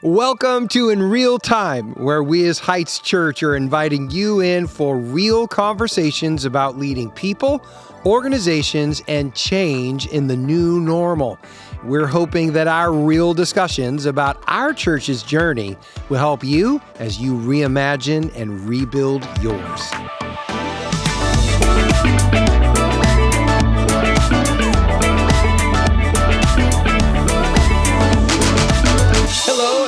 Welcome to In Real Time, where we as Heights Church are inviting you in for real conversations about leading people, organizations, and change in the new normal. We're hoping that our real discussions about our church's journey will help you as you reimagine and rebuild yours.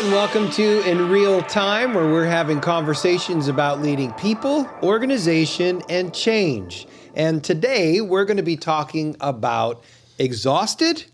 Welcome to In Real Time, where we're having conversations about leading people, organization, and change. And today we're going to be talking about exhausted.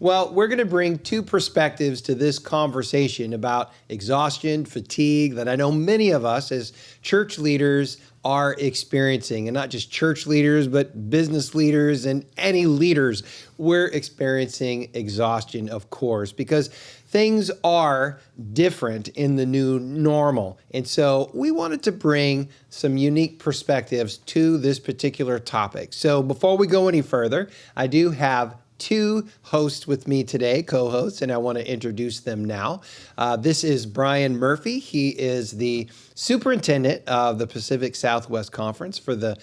Well, we're going to bring two perspectives to this conversation about exhaustion, fatigue, that I know many of us as church leaders are experiencing, and not just church leaders, but business leaders and any leaders. We're experiencing exhaustion, of course, because things are different in the new normal. And so we wanted to bring some unique perspectives to this particular topic. So before we go any further, I do have two hosts with me today, co-hosts, and I want to introduce them now. This is Bryan Murphy. He is the superintendent of the Pacific Southwest Conference for the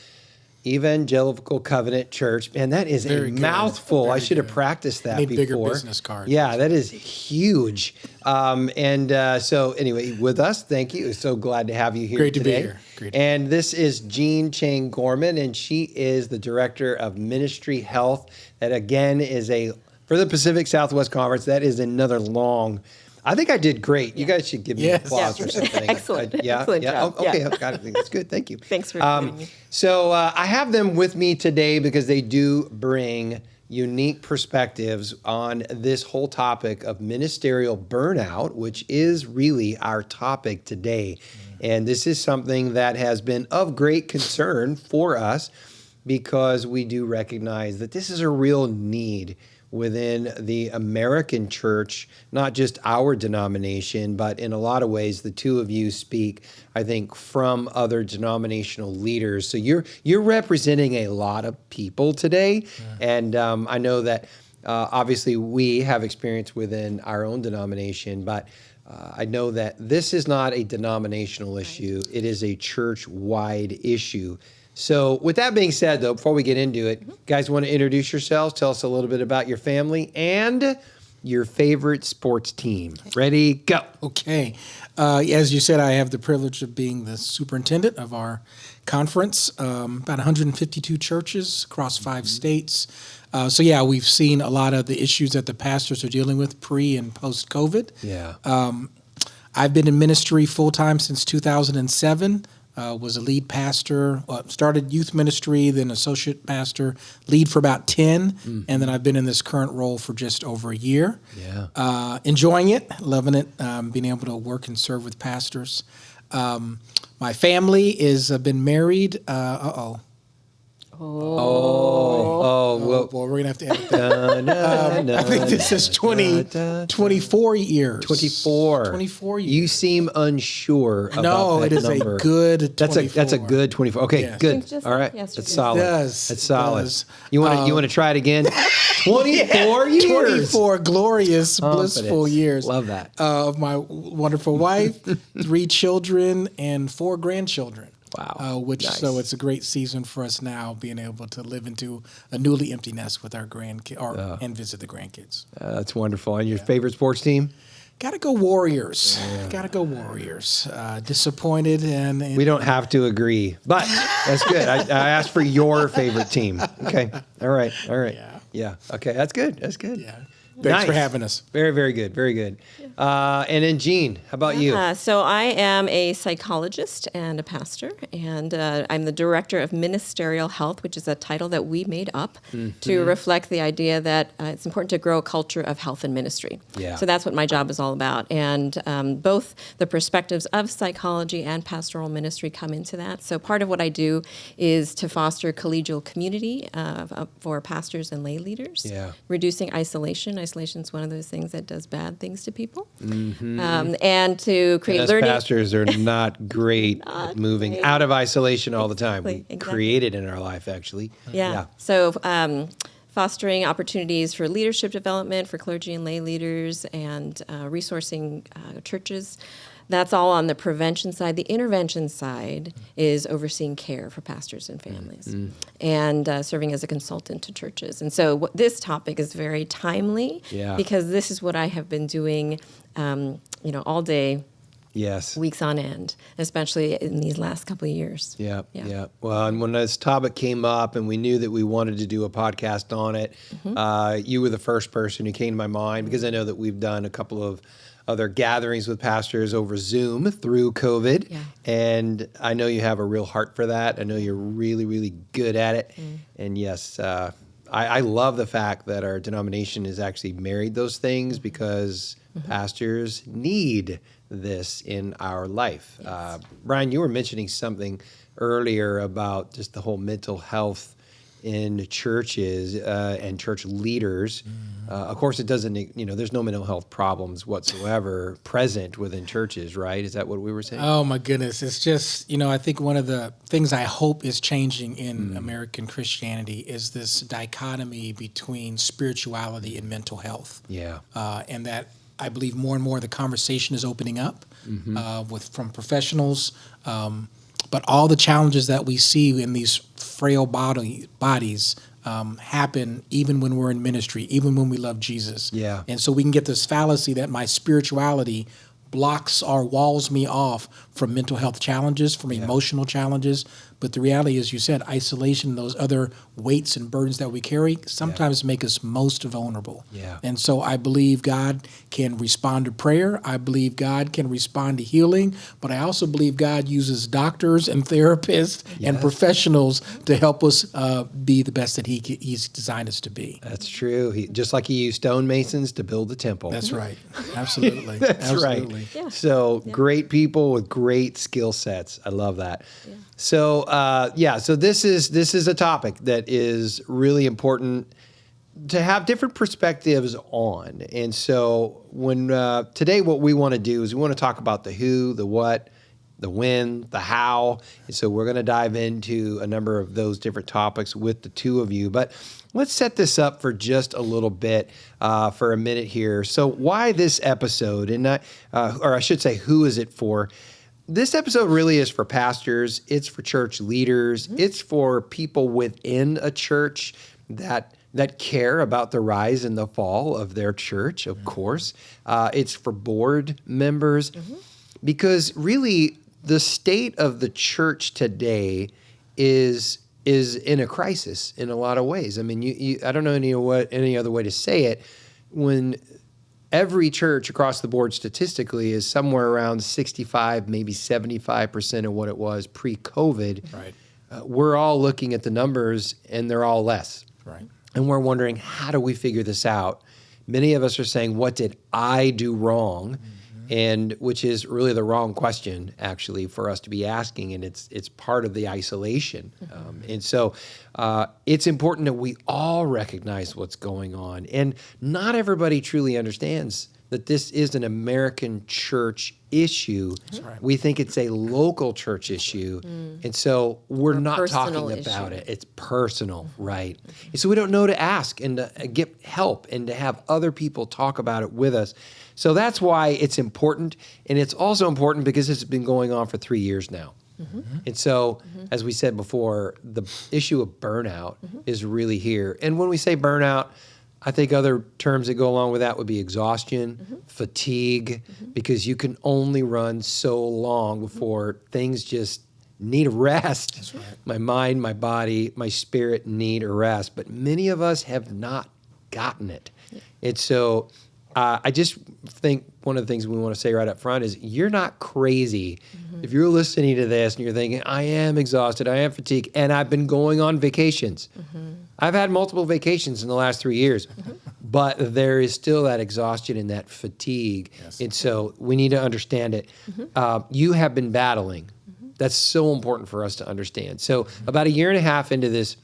Evangelical Covenant Church. Man, that is a mouthful. I should have practiced that before. Bigger business card. Yeah, that is huge. So anyway, with us, thank you. So glad to have you here today. Great to be here. Great. And this is Cheng Gorman, and she is the Director of Ministry Health. That again is for the Pacific Southwest Conference, that is another long. I think I did great. You guys should give me applause or something. Excellent. Excellent job. Oh, okay, got it. That's good. Thank you. Thanks for joining me. So I have them with me today because they do bring unique perspectives on this whole topic of ministerial burnout, which is really our topic today. And this is something that has been of great concern for us because we do recognize that this is a real need within the American church, not just our denomination, but in a lot of ways, the two of you speak, I think, from other denominational leaders. So you're representing a lot of people today. Yeah. And I know that obviously we have experience within our own denomination, but I know that this is not a denominational issue. It is a church-wide issue. So with that being said, though, before we get into it, guys want to introduce yourselves, tell us a little bit about your family and your favorite sports team. Ready, go. Okay. As you said, I have the privilege of being the superintendent of our conference, about 152 churches across 5 states. We've seen a lot of the issues that the pastors are dealing with pre- and post-COVID. Yeah. I've been in ministry full-time since 2007. Was a lead pastor, started youth ministry, then associate pastor, lead for about 10, and then I've been in this current role for just over a year. Yeah. Enjoying it, loving it, being able to work and serve with pastors. My family is been married. Well, we're going to have to edit that. I think this is 24 years. 24 years. You seem unsure about No, that it is number. a good 24. That's a good 24. Okay, Yes. good. All right. That's solid. That's solid. You want to try it again? 24 years. 24 glorious, blissful years. Love that. Of my wonderful wife, 3 children, and 4 grandchildren. Wow. Nice. So it's a great season for us now, being able to live into a newly empty nest with our grandkids and visit the grandkids. That's wonderful. And your favorite sports team? Gotta go Warriors. Gotta go Warriors. Disappointed and we don't have to agree, but that's good. I asked for your favorite team. Okay. All right. Yeah. Okay. That's good. Yeah. Thanks for having us. Very, very good. Very good. And then Jean, how about you? So I am a psychologist and a pastor, and I'm the Director of Ministerial Health, which is a title that we made up to reflect the idea that it's important to grow a culture of health and ministry. Yeah. So that's what my job is all about. And both the perspectives of psychology and pastoral ministry come into that. So part of what I do is to foster collegial community for pastors and lay leaders, reducing isolation. Isolation is one of those things that does bad things to people. And to create learning. Pastors are not great at moving out of isolation all the time. We create it in our life, actually. Yeah. So fostering opportunities for leadership development for clergy and lay leaders, and resourcing churches. That's all on the prevention side. The intervention side is overseeing care for pastors and families, and serving as a consultant to churches. And so this topic is very timely, because this is what I have been doing, all day. Yes. Weeks on end, especially in these last couple of years. Yeah. Well, and when this topic came up and we knew that we wanted to do a podcast on it, you were the first person who came to my mind, because I know that we've done a couple of other gatherings with pastors over Zoom through COVID. Yeah. And I know you have a real heart for that. I know you're really, really good at it. And yes, I love the fact that our denomination has actually married those things, because pastors need this in our life. Yes. Brian, you were mentioning something earlier about just the whole mental health in churches and church leaders. Of course, it doesn't, there's no mental health problems whatsoever present within churches, right? Is that what we were saying? Oh, my goodness. It's just, I think one of the things I hope is changing in American Christianity is this dichotomy between spirituality and mental health. Yeah. And that I believe more and more the conversation is opening up from professionals, but all the challenges that we see in these frail bodies happen even when we're in ministry, even when we love Jesus. Yeah. And so we can get this fallacy that my spirituality blocks or walls me off from mental health challenges, from emotional challenges. But the reality is, you said, isolation, those other weights and burdens that we carry sometimes make us most vulnerable. Yeah. And so I believe God can respond to prayer. I believe God can respond to healing. But I also believe God uses doctors and therapists and professionals to help us be the best that He's designed us to be. That's true. Just like He used stonemasons to build the temple. That's right. Absolutely. That's Absolutely. right. Yeah. So great people with great skill sets. I love that. Yeah. So so this is a topic that is really important to have different perspectives on. And so when today what we want to do is we want to talk about the who, the what, the when, the how. And so we're going to dive into a number of those different topics with the two of you. But let's set this up for just a little bit, for a minute here. So why this episode? And or I should say, who is it for? This episode really is for pastors. It's for church leaders. It's for people within a church that care about the rise and the fall of their church, of course. It's for board members, because really the state of the church today is in a crisis in a lot of ways. I mean, I don't know any other way to say it. When every church across the board statistically is somewhere around 65, maybe 75% of what it was pre-COVID. Right. We're all looking at the numbers and they're all less. Right. And we're wondering, how do we figure this out? Many of us are saying, what did I do wrong? And which is really the wrong question, actually, for us to be asking, and it's part of the isolation. And so it's important that we all recognize what's going on. And not everybody truly understands that this is an American church issue. That's right. We think it's a local church issue. And so we're not talking about it. It's personal, right? And so we don't know to ask and to get help and to have other people talk about it with us. So that's why it's important. And it's also important because it's been going on for 3 years now. And so, as we said before, the issue of burnout is really here. And when we say burnout, I think other terms that go along with that would be exhaustion, fatigue, because you can only run so long before things just need a rest. That's right. My mind, my body, my spirit need a rest. But many of us have not gotten it. And so I just think one of the things we want to say right up front is you're not crazy. If you're listening to this and you're thinking, I am exhausted, I am fatigued, and I've been going on vacations. I've had multiple vacations in the last 3 years, but there is still that exhaustion and that fatigue. Yes. And so we need to understand it. You have been battling. That's so important for us to understand. So about a year and a half into this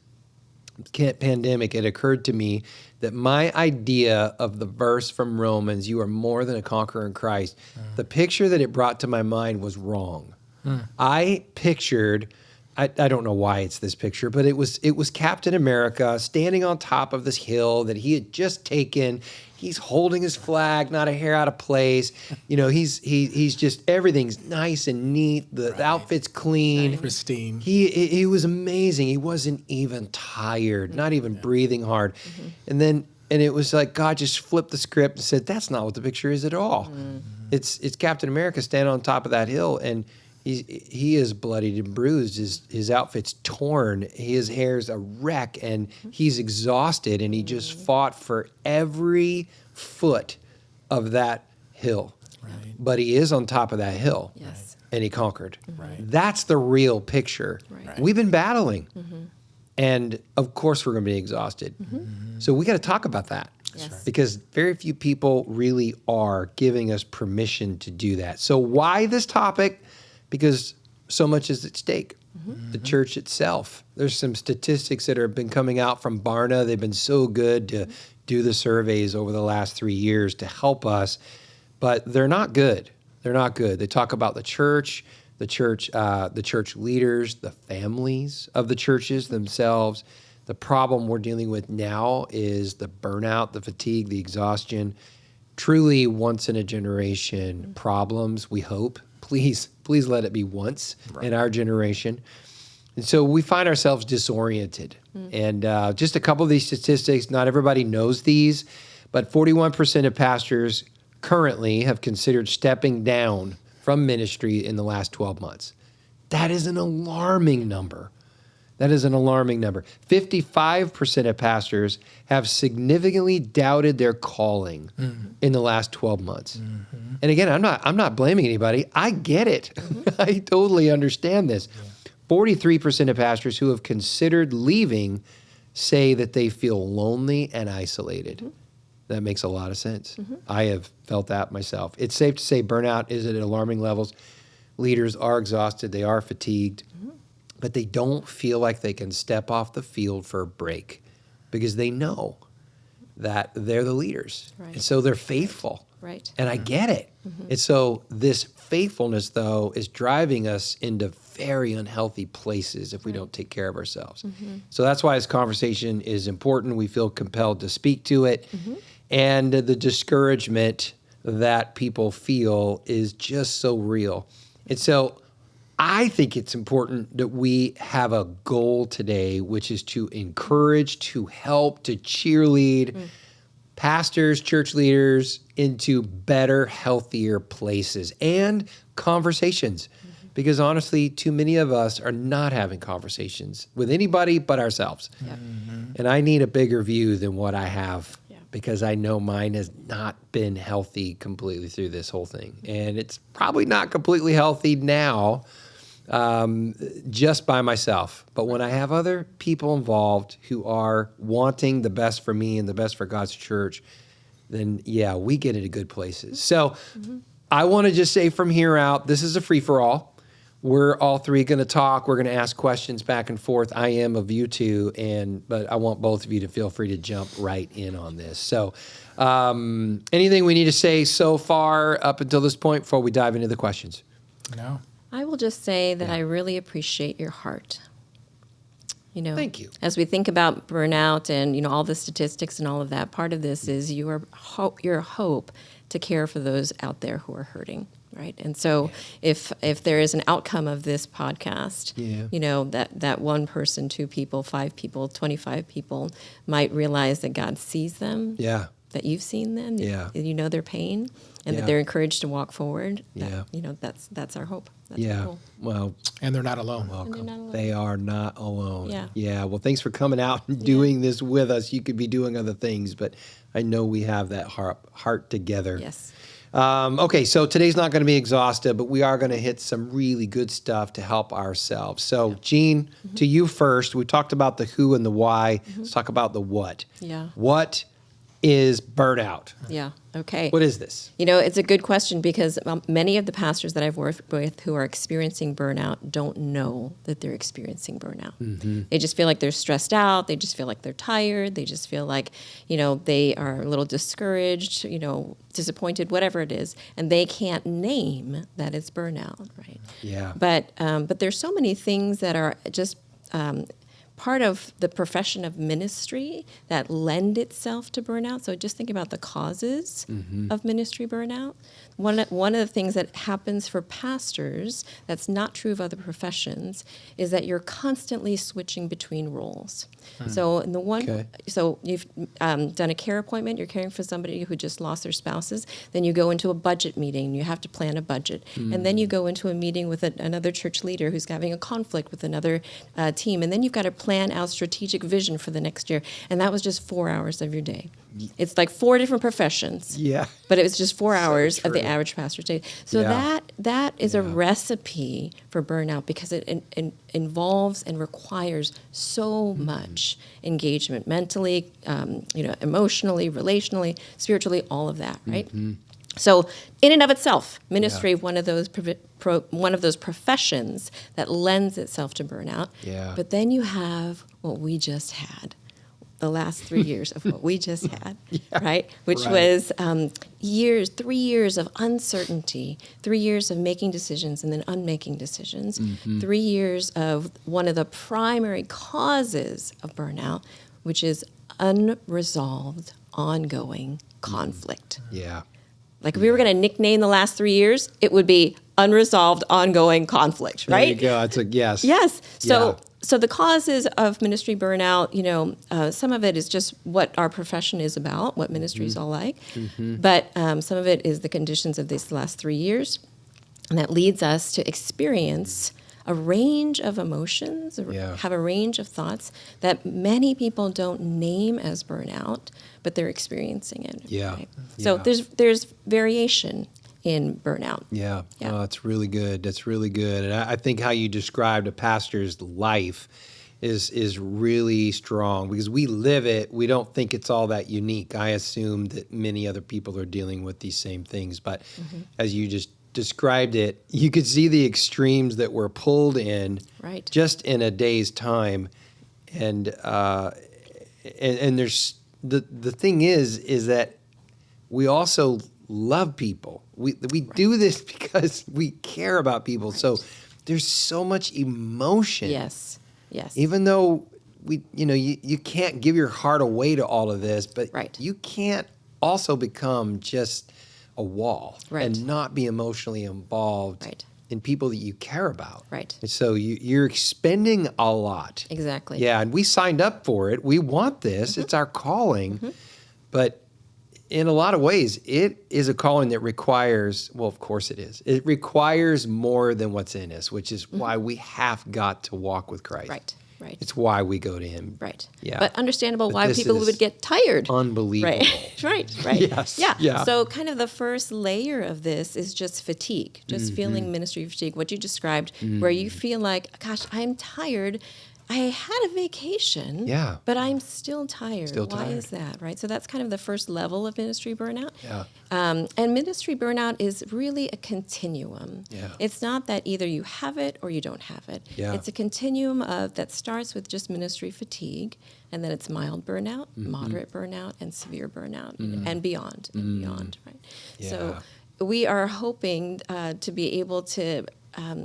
pandemic, it occurred to me that my idea of the verse from Romans, you are more than a conqueror in Christ, the picture that it brought to my mind was wrong. I pictured I don't know why it's this picture, but it was Captain America standing on top of this hill that he had just taken. He's holding his flag, not a hair out of place. You know, he's just, everything's nice and neat. The outfit's clean, pristine. He was amazing. He wasn't even tired, not even breathing hard. And it was like God just flipped the script and said, "That's not what the picture is at all. It's Captain America standing on top of that hill, and he is bloodied and bruised. His outfit's torn. His hair's a wreck, and he's exhausted. And he just fought for every foot of that hill. Right. But he is on top of that hill, Yes. and he conquered. Right. That's the real picture. Right. We've been battling, and of course we're going to be exhausted. So we got to talk about that. Yes. Because very few people really are giving us permission to do that. So why this topic? Because so much is at stake. The church itself. There's some statistics that have been coming out from Barna. They've been so good to do the surveys over the last 3 years to help us, but they're not good. They're not good. They talk about the church leaders, the families of the churches themselves. The problem we're dealing with now is the burnout, the fatigue, the exhaustion. Truly once in a generation problems, we hope. Please let it be once in our generation. And so we find ourselves disoriented. And just a couple of these statistics, not everybody knows these, but 41% of pastors currently have considered stepping down from ministry in the last 12 months. That is an alarming number. 55% of pastors have significantly doubted their calling in the last 12 months. And again, I'm not blaming anybody. I get it. I totally understand this. 43% of pastors who have considered leaving say that they feel lonely and isolated. That makes a lot of sense. I have felt that myself. It's safe to say burnout is at alarming levels. Leaders are exhausted. They are fatigued. But they don't feel like they can step off the field for a break because they know that they're the leaders. Right. And so they're faithful. Right. And I get it. And so this faithfulness, though, is driving us into very unhealthy places if we don't take care of ourselves. So that's why this conversation is important. We feel compelled to speak to it. And the discouragement that people feel is just so real. And so I think it's important that we have a goal today, which is to encourage, to help, to cheerlead pastors, church leaders into better, healthier places and conversations. Because honestly, too many of us are not having conversations with anybody but ourselves. And I need a bigger view than what I have because I know mine has not been healthy completely through this whole thing. And it's probably not completely healthy now just by myself. But when I have other people involved who are wanting the best for me and the best for God's church, then yeah, we get into good places. So I want to just say from here out, this is a free-for-all. We're all three going to talk. We're going to ask questions back and forth. I am of you two, but I want both of you to feel free to jump right in on this. So anything we need to say so far up until this point before we dive into the questions? No. I will just say that I really appreciate your heart. You know, Thank you. As we think about burnout and, you know, all the statistics and all of that, part of this is your hope to care for those out there who are hurting, right? And so if there is an outcome of this podcast, you know, that one person, 2 people, 5 people, 25 people might realize that God sees them, that you've seen them, you know their pain, and that they're encouraged to walk forward. That, you know, that's our hope. That's our goal. Well, and they're not alone. welcome. They are not alone. Yeah. Well, thanks for coming out and doing this with us. You could be doing other things, but I know we have that heart together. Yes. Okay, so today's not going to be exhaustive, but we are going to hit some really good stuff to help ourselves. So, Jean, to you first. We talked about the who and the why. Let's talk about the what. Yeah. What is burnout? Yeah. Okay. What is this? It's a good question because many of the pastors that I've worked with who are experiencing burnout don't know that they're experiencing burnout. They just feel like they're stressed out. They just feel like they're tired. They just feel like, they are a little discouraged, disappointed, whatever it is, and they can't name that it's burnout, right? Yeah. But there's so many things that are just part of the profession of ministry that lend itself to burnout. So just think about the causes of ministry burnout. One of the things that happens for pastors that's not true of other professions is that you're constantly switching between roles. So so you've done a care appointment, you're caring for somebody who just lost their spouses, then you go into a budget meeting, you have to plan a budget, and then you go into a meeting with another church leader who's having a conflict with another team, and then you've got to plan out strategic vision for the next year, and that was just 4 hours of your day. It's like 4 different professions. Yeah. But it was just 4 hours true. of the average pastor's day. So that is a recipe for burnout because it involves and requires so much engagement mentally, emotionally, relationally, spiritually, all of that, right? So in and of itself, ministry, one of those professions that lends itself to burnout. Yeah. But then you have what we just had. The last 3 years of what we just had, right? Which was 3 years of uncertainty, 3 years of making decisions and then unmaking decisions, 3 years of one of the primary causes of burnout, which is unresolved, ongoing conflict. Yeah. Like if we were going to nickname the last 3 years, it would be unresolved, ongoing conflict, right? There you go. It's a yes. Yes. Yeah. So the causes of ministry burnout, some of it is just what our profession is about, what ministry is all like. But some of it is the conditions of these last 3 years. And that leads us to experience a range of emotions, have a range of thoughts that many people don't name as burnout, but they're experiencing it. Yeah. Right? So there's variation in burnout. Yeah. Oh, that's really good. That's really good. And I think how you described a pastor's life is really strong because we live it. We don't think it's all that unique. I assume that many other people are dealing with these same things. But as you just described it, you could see the extremes that were pulled in just in a day's time. And there's the thing is that we also love people. We do this because we care about people. So there's so much emotion. Yes. Even though you can't give your heart away to all of this, but you can't also become just a wall and not be emotionally involved in people that you care about. Right. And so you're expending a lot. Exactly. Yeah, and we signed up for it. We want this. It's our calling. But in a lot of ways, it is a calling that requires, well, of course it is. It requires more than what's in us, which is why we have got to walk with Christ. Right. It's why we go to him. Right. Yeah. But understandable But why this people is would get tired. Unbelievable. Right. Yes. Yeah. So kind of the first layer of this is just fatigue, just feeling ministry fatigue, what you described, where you feel like, gosh, I'm tired. I had a vacation, but I'm still tired. Why is that, right? So that's kind of the first level of ministry burnout. Yeah. And ministry burnout is really a continuum. Yeah. It's not that either you have it or you don't have it. Yeah. It's a continuum that starts with just ministry fatigue, and then it's mild burnout, moderate burnout, and severe burnout, and beyond, right? Yeah. So we are hoping to be able to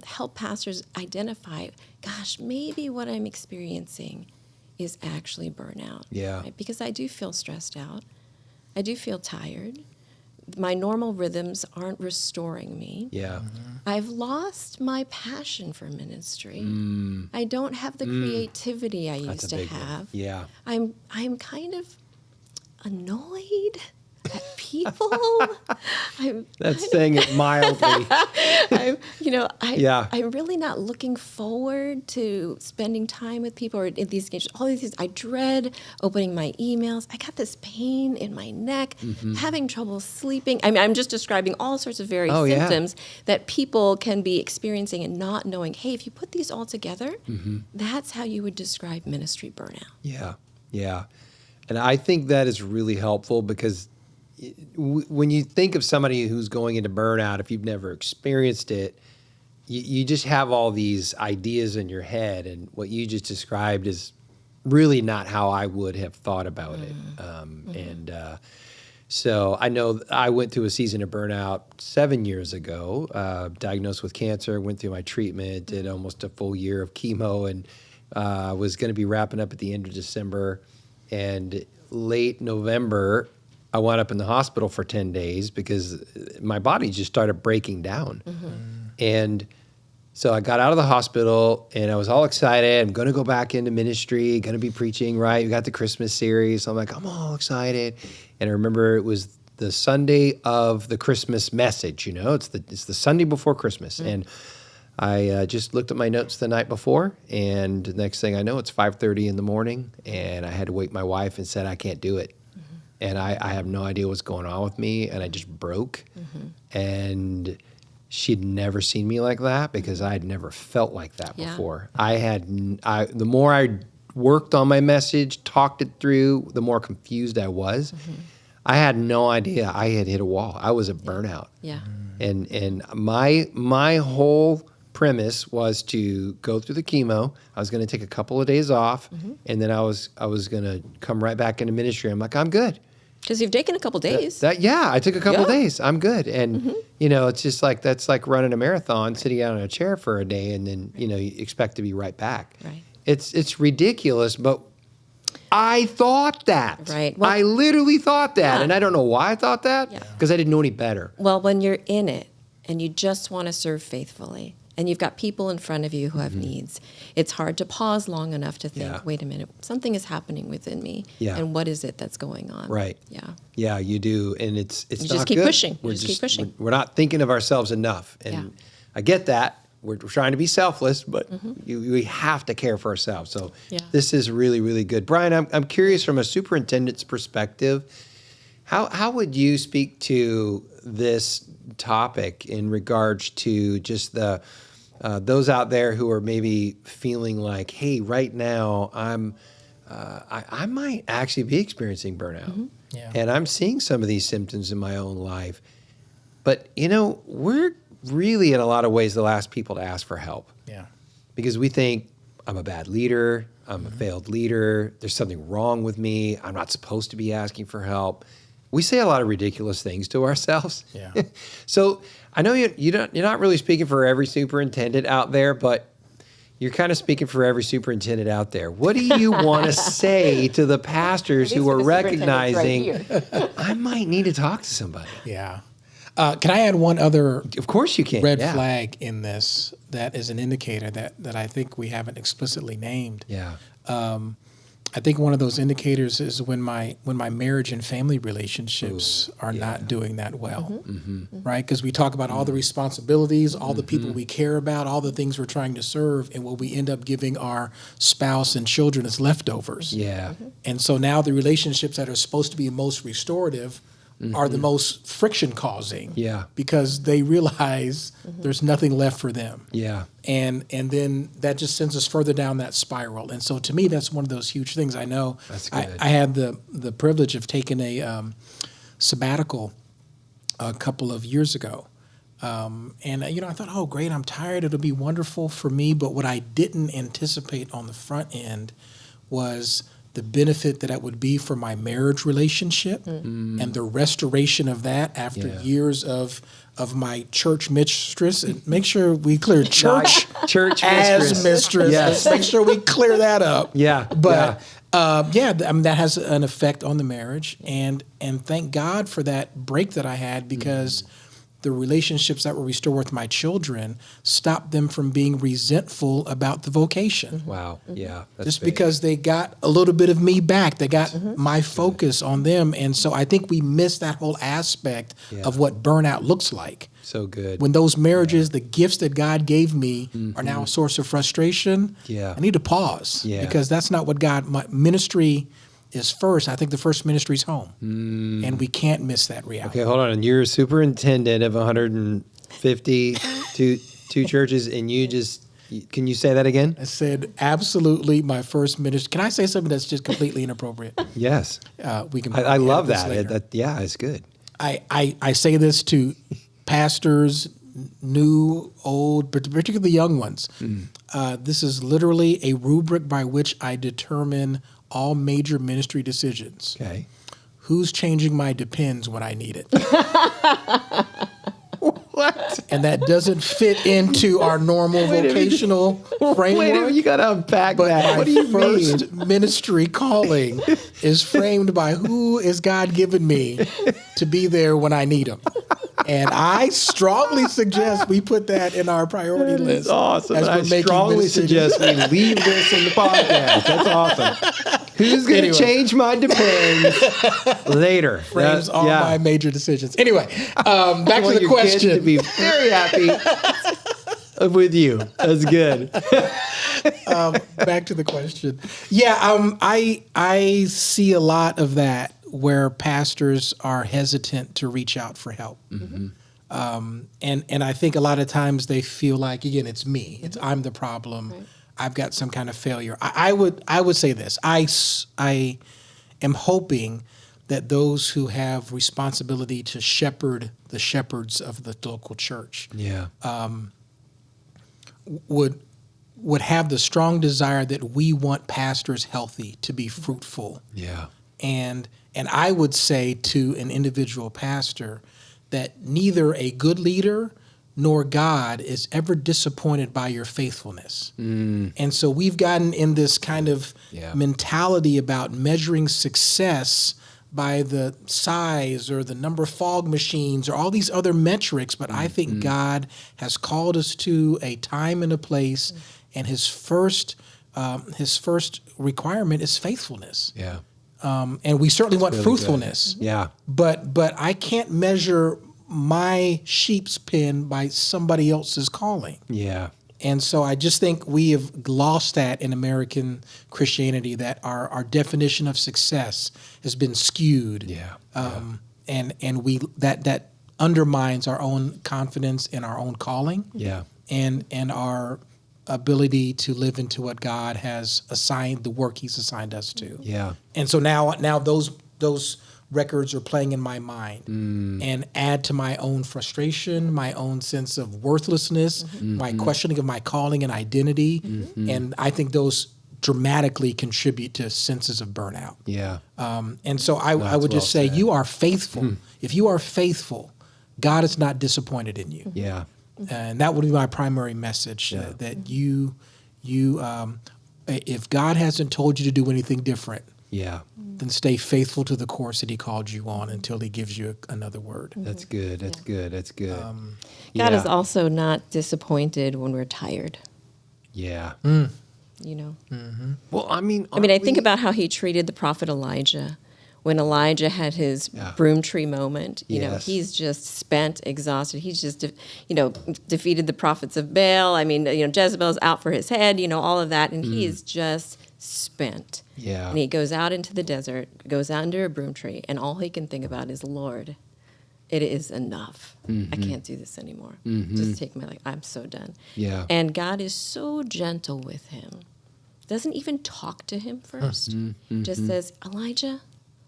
help pastors identify, gosh, maybe what I'm experiencing is actually burnout. Yeah. Right? Because I do feel stressed out. I do feel tired. My normal rhythms aren't restoring me. Yeah. I've lost my passion for ministry. I don't have the creativity I used to have. Yeah. I'm kind of annoyed at people. That's saying it mildly. I'm really not looking forward to spending time with people or in these engagements. All these things. I dread opening my emails. I got this pain in my neck, having trouble sleeping. I mean, I'm just describing all sorts of various symptoms that people can be experiencing and not knowing, hey, if you put these all together, that's how you would describe ministry burnout. Yeah. And I think that is really helpful because when you think of somebody who's going into burnout, if you've never experienced it, you just have all these ideas in your head. And what you just described is really not how I would have thought about it. So I know I went through a season of burnout 7 years ago, diagnosed with cancer, went through my treatment, did almost a full year of chemo, and was going to be wrapping up at the end of December. And late November, I wound up in the hospital for 10 days because my body just started breaking down. And so I got out of the hospital and I was all excited. I'm going to go back into ministry, going to be preaching, right? We got the Christmas series. So I'm like, I'm all excited. And I remember it was the Sunday of the Christmas message, you know, it's the Sunday before Christmas. And I just looked at my notes the night before, and the next thing I know, it's 5:30 in the morning, and I had to wake my wife and said, I can't do it. And I have no idea what's going on with me, and I just broke. And she'd never seen me like that because I had never felt like that before. The more I worked on my message, talked it through, the more confused I was. I had no idea I had hit a wall. I was at burnout. And my whole premise was to go through the chemo. I was going to take a couple of days off, and then I was going to come right back into ministry. I'm like, I'm good. Because you've taken a couple days. I took a couple of days. I'm good. And, you know, it's just like, that's like running a marathon, sitting out on a chair for a day, and then, you know, you expect to be right back. Right. It's ridiculous, but I thought that. Right. Well, I literally thought that. And I don't know why I thought that, because I didn't know any better. Well, when you're in it and you just want to serve faithfully, and you've got people in front of you who have needs, it's hard to pause long enough to think, wait a minute, something is happening within me. And what is it that's going on? Right. Yeah. Yeah, you do. And it's you not just keep good. pushing. You just keep pushing. We're not thinking of ourselves enough. And I get that. We're trying to be selfless, but we have to care for ourselves. So this is really, really good. Bryan, I'm curious from a superintendent's perspective, how would you speak to this topic in regards to just the those out there who are maybe feeling like, hey, right now I might actually be experiencing burnout, and I'm seeing some of these symptoms in my own life. But you know, we're really in a lot of ways the last people to ask for help. Because we think I'm a bad leader, I'm a failed leader, there's something wrong with me, I'm not supposed to be asking for help. We say a lot of ridiculous things to ourselves. So I know you're not really speaking for every superintendent out there, but you're kind of speaking for every superintendent out there. What do you want to say to the pastors who are recognizing, I might need to talk to somebody? Can I add one other Of course you can. red flag in this that is an indicator that I think we haven't explicitly named? I think one of those indicators is when my marriage and family relationships are not doing that well, right? Because we talk about all the responsibilities, all the people we care about, all the things we're trying to serve, and what we end up giving our spouse and children as leftovers. And so now the relationships that are supposed to be most restorative are the most friction causing because they realize there's nothing left for them. And then that just sends us further down that spiral. And so to me, that's one of those huge things. I know I had the privilege of taking a sabbatical a couple of years ago. And, you know, I thought, oh, great, I'm tired. It'll be wonderful for me. But what I didn't anticipate on the front end was the benefit that would be for my marriage relationship and the restoration of that after years of my church mistress. And make sure we clear church as mistress. Let's make sure we clear that up. But I mean, that has an effect on the marriage. And thank God for that break that I had, because the relationships that were restored with my children stopped them from being resentful about the vocation. Wow. Yeah. That's just big. because they got a little bit of me back. They got my focus on them. And so I think we miss that whole aspect of what burnout looks like. So good. When those marriages, the gifts that God gave me are now a source of frustration, I need to pause because that's not what my ministry is first. I think the first ministry is home, and we can't miss that reality. Okay, hold on. You're a superintendent of 152 churches, and you just Can you say that again? I said, absolutely, my first ministry. Can I say something that's just completely inappropriate? Yes. We can. I love edit this that. later. Yeah, it's good. I say this to pastors, new, old, but particularly the young ones. This is literally a rubric by which I determine all major ministry decisions. Okay. Who's changing my depends when I need it? What? And that doesn't fit into our normal vocational framework. Wait a minute, you got to unpack But that. my What do you first mean? ministry calling is framed by who is God given me to be there when I need him. And I strongly suggest we put that in our priority That list. is awesome. as And I we're making strongly ministry suggest we leave this in the podcast. That's awesome. Who's going to Anyway. change my depends later? frames all yeah. my major decisions. Anyway, back I to want the your kids to question. be very happy with you. That's good. Back to the question. Yeah, I see a lot of that where pastors are hesitant to reach out for help. And I think a lot of times they feel like, again, it's me. I'm the problem. Right. I've got some kind of failure. I would say this. I am hoping that those who have responsibility to shepherd the shepherds of the local church Yeah. would have the strong desire that we want pastors healthy, to be fruitful. Yeah. And I would say to an individual pastor that neither a good leader nor God is ever disappointed by your faithfulness. And so we've gotten in this kind of mentality about measuring success by the size or the number of fog machines or all these other metrics. But I think God has called us to a time and a place, and his first requirement is faithfulness. Yeah. And we certainly want really fruitfulness. Yeah. But I can't measure my sheep's pen by somebody else's calling. Yeah. And so I just think we have lost that in American Christianity, that our definition of success has been skewed. Yeah. And we that undermines our own confidence in our own calling. Yeah. And our ability to live into what God has assigned, the work he's assigned us to. Yeah. And so now those records are playing in my mind and add to my own frustration, my own sense of worthlessness, my questioning of my calling and identity. And I think those dramatically contribute to senses of burnout. Yeah. And so I would just say, you are faithful. If you are faithful, God is not disappointed in you. Yeah. And that would be my primary message, that you if God hasn't told you to do anything different, Yeah. then stay faithful to the course that he called you on until he gives you another word. That's good. That's good. That's good. God is also not disappointed when we're tired. Yeah. You know. Well, I mean, I think about how he treated the prophet Elijah. When Elijah had his broom tree moment, you know, Yes. he's just spent, exhausted. He's just, defeated the prophets of Baal. I mean, Jezebel's out for his head, all of that. And he is just spent. Yeah. And he goes out into the desert, goes out under a broom tree, and all he can think about is, Lord, it is enough. I can't do this anymore. Just take my life. I'm so done. Yeah. And God is so gentle with him. Doesn't even talk to him first. Just says, Elijah,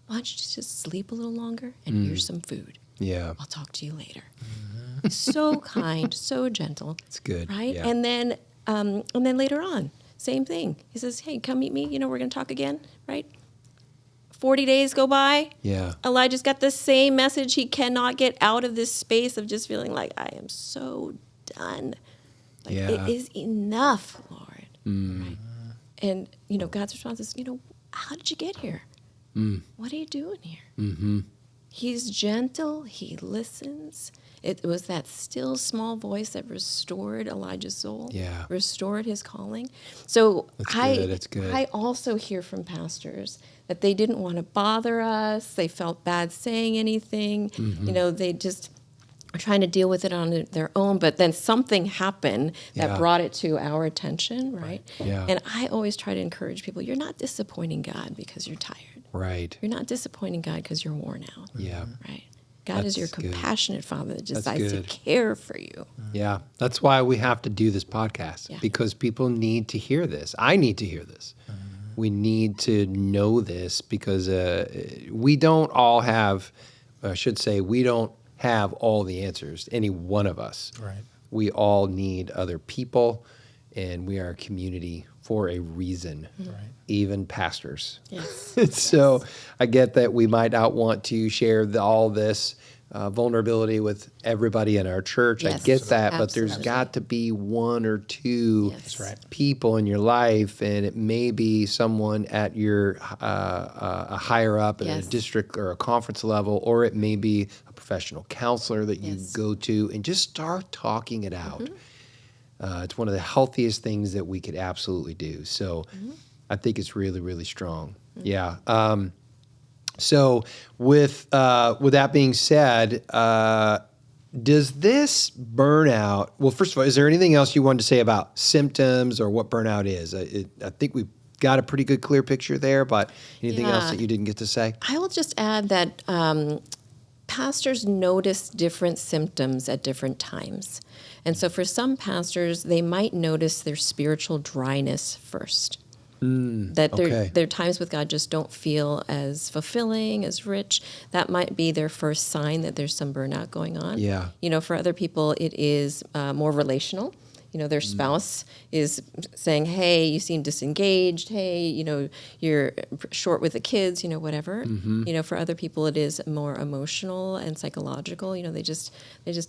why don't you just sleep a little longer and here's some food. Yeah. I'll talk to you later. So kind, so gentle. It's good. Right? Yeah. And then later on, same thing. He says, hey, come meet me. We're going to talk again, right? 40 days go by. Yeah. Elijah's got the same message. He cannot get out of this space of just feeling like, I am so done. Like, it is enough, Lord. Right? And, God's response is, how did you get here? What are you doing here? He's gentle. He listens. It was that still small voice that restored Elijah's soul, restored his calling. So That's good. I also hear from pastors that they didn't want to bother us. They felt bad saying anything. They just were trying to deal with it on their own. But then something happened that brought it to our attention, right? Yeah. And I always try to encourage people, you're not disappointing God because you're tired. Right. You're not disappointing God because you're worn out. Yeah. Right. God is your That's good. compassionate Father that That's decides to good. care for you. Yeah, that's why we have to do this podcast, Yeah. because people need to hear this. I need to hear this. We need to know this because we don't all have, I should say, we don't have all the answers, any one of us. Right. We all need other people, and we are a community for a reason, even pastors. Yes. So I get that we might not want to share all this vulnerability with everybody in our church. I Yes, get that, but there's absolutely. got to be one or two Yes. That's right. people in your life, and it may be someone at your a higher up at a Yes. district or a conference level, or it may be a professional counselor that you Yes. go to, and just start talking it out. It's one of the healthiest things that we could absolutely do. So I think it's really, really strong. Yeah. So with that being said, does this burnout, well, first of all, is there anything else you wanted to say about symptoms or what burnout is? I think we've got a pretty good, clear picture there, but anything else Yeah. that you didn't get to say? I will just add that pastors notice different symptoms at different times. And so for some pastors, they might notice their spiritual dryness first. That okay. their times with God just don't feel as fulfilling, as rich. That might be their first sign that there's some burnout going on. Yeah. For other people, it is more relational. Their spouse is saying, hey, you seem disengaged. Hey, you're short with the kids, whatever. For other people, it is more emotional and psychological. They just